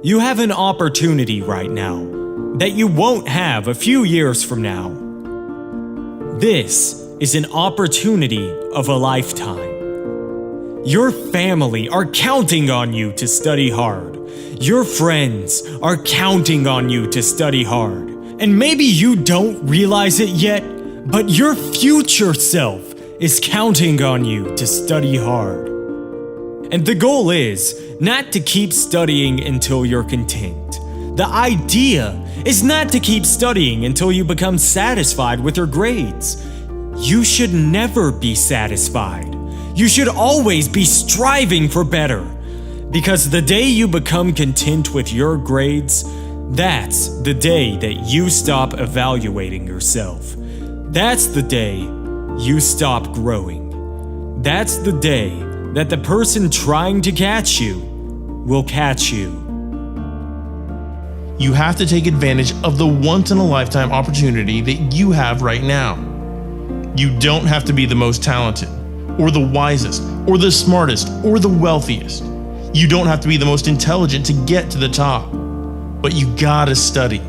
You have an opportunity right now that you won't have a few years from now. This is an opportunity of a lifetime. Your family are counting on you to study hard. Your friends are counting on you to study hard. And maybe you don't realize it yet, but your future self is counting on you to study hard. And the goal is not to keep studying until you're content. The idea is not to keep studying until you become satisfied with your grades. You should never be satisfied. You should always be striving for better. Because the day you become content with your grades, that's the day that you stop evaluating yourself. That's the day you stop growing. That's the day that the person trying to catch you will catch you. You have to take advantage of the once-in-a-lifetime opportunity that you have right now. You don't have to be the most talented, or the wisest, or the smartest, or the wealthiest. You don't have to be the most intelligent to get to the top. But you gotta study.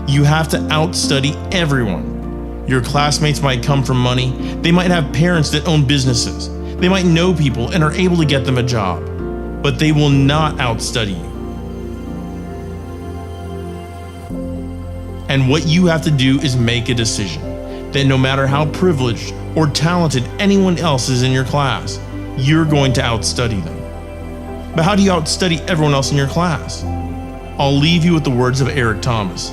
You have to outstudy everyone. Your classmates might come from money. They might have parents that own businesses. They might know people and are able to get them a job. But they will not outstudy you. And what you have to do is make a decision that no matter how privileged or talented anyone else is in your class, you're going to outstudy them. But how do you outstudy everyone else in your class? I'll leave you with the words of Eric Thomas.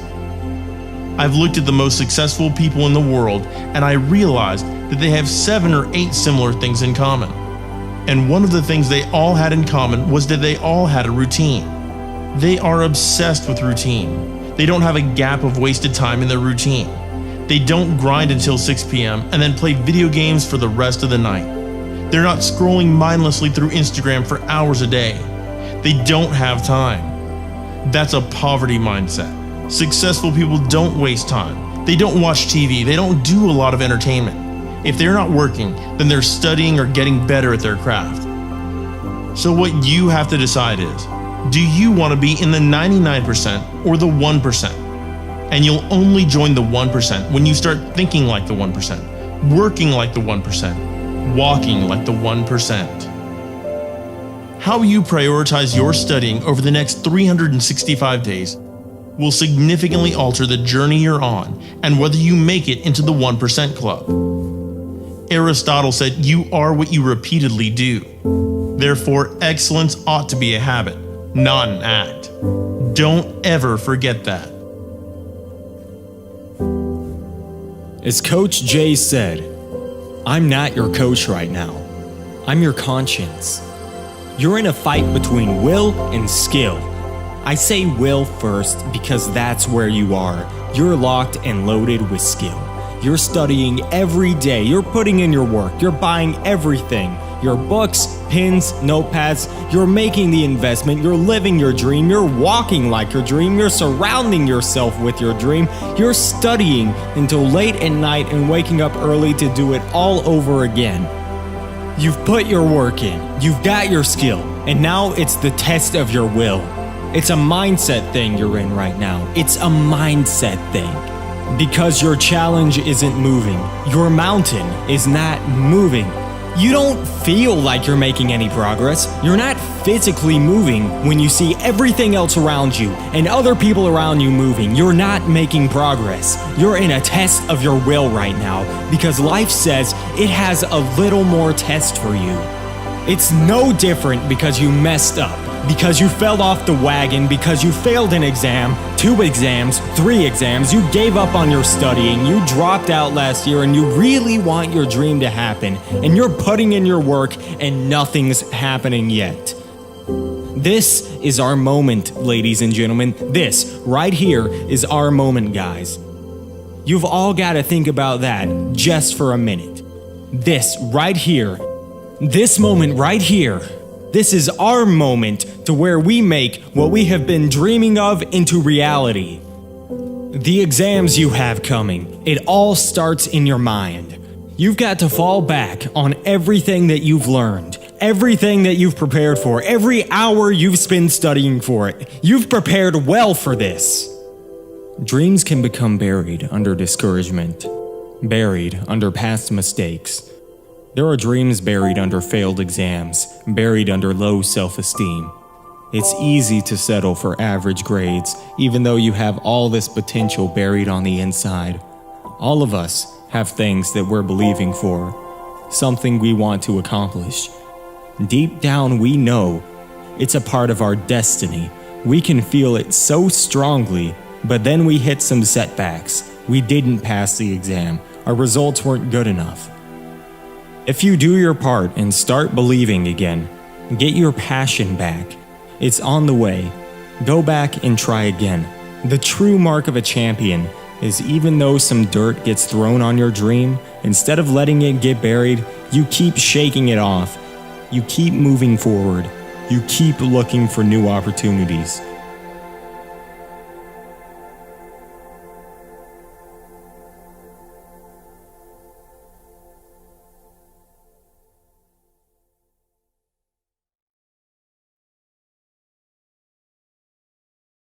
I've looked at the most successful people in the world, and I realized that they have 7 or 8 similar things in common. And one of the things they all had in common was that they all had a routine. They are obsessed with routine. They don't have a gap of wasted time in their routine. They don't grind until 6 p.m. and then play video games for the rest of the night. They're not scrolling mindlessly through Instagram for hours a day. They don't have time. That's a poverty mindset. Successful people don't waste time. They don't watch TV. They don't do a lot of entertainment. If they're not working, then they're studying or getting better at their craft. So what you have to decide is, do you want to be in the 99% or the 1%? And you'll only join the 1% when you start thinking like the 1%, working like the 1%, walking like the 1%. How you prioritize your studying over the next 365 days will significantly alter the journey you're on and whether you make it into the 1% club. Aristotle said you are what you repeatedly do. Therefore, excellence ought to be a habit, not an act. Don't ever forget that. As Coach Jay said, I'm not your coach right now. I'm your conscience. You're in a fight between will and skill. I say will first because that's where you are. You're locked and loaded with skill. You're studying every day. You're putting in your work. You're buying everything. Your books, pens, notepads. You're making the investment. You're living your dream. You're walking like your dream. You're surrounding yourself with your dream. You're studying until late at night and waking up early to do it all over again. You've put your work in. You've got your skill. And now it's the test of your will. It's a mindset thing you're in right now. It's a mindset thing. Because your challenge isn't moving. Your mountain is not moving. You don't feel like you're making any progress. You're not physically moving when you see everything else around you and other people around you moving. You're not making progress. You're in a test of your will right now because life says it has a little more test for you. It's no different because you messed up, because you fell off the wagon, because you failed an exam, 2 exams, 3 exams, you gave up on your studying, you dropped out last year, and you really want your dream to happen, and you're putting in your work, and nothing's happening yet. This is our moment, ladies and gentlemen. This right here is our moment, guys. You've all got to think about that just for a minute. This right here, this moment right here, this is our moment to where we make what we have been dreaming of into reality. The exams you have coming, it all starts in your mind. You've got to fall back on everything that you've learned, Everything that you've prepared for, every hour you've spent studying for it, you've prepared well for this. Dreams can become buried under discouragement, buried under past mistakes. There are dreams buried under failed exams, buried under low self-esteem. It's easy to settle for average grades, even though you have all this potential buried on the inside. All of us have things that we're believing for, something we want to accomplish. Deep down, we know it's a part of our destiny. We can feel it so strongly, but then we hit some setbacks. We didn't pass the exam. Our results weren't good enough. If you do your part and start believing again, get your passion back. It's on the way. Go back and try again. The true mark of a champion is even though some dirt gets thrown on your dream, instead of letting it get buried, you keep shaking it off. You keep moving forward. You keep looking for new opportunities.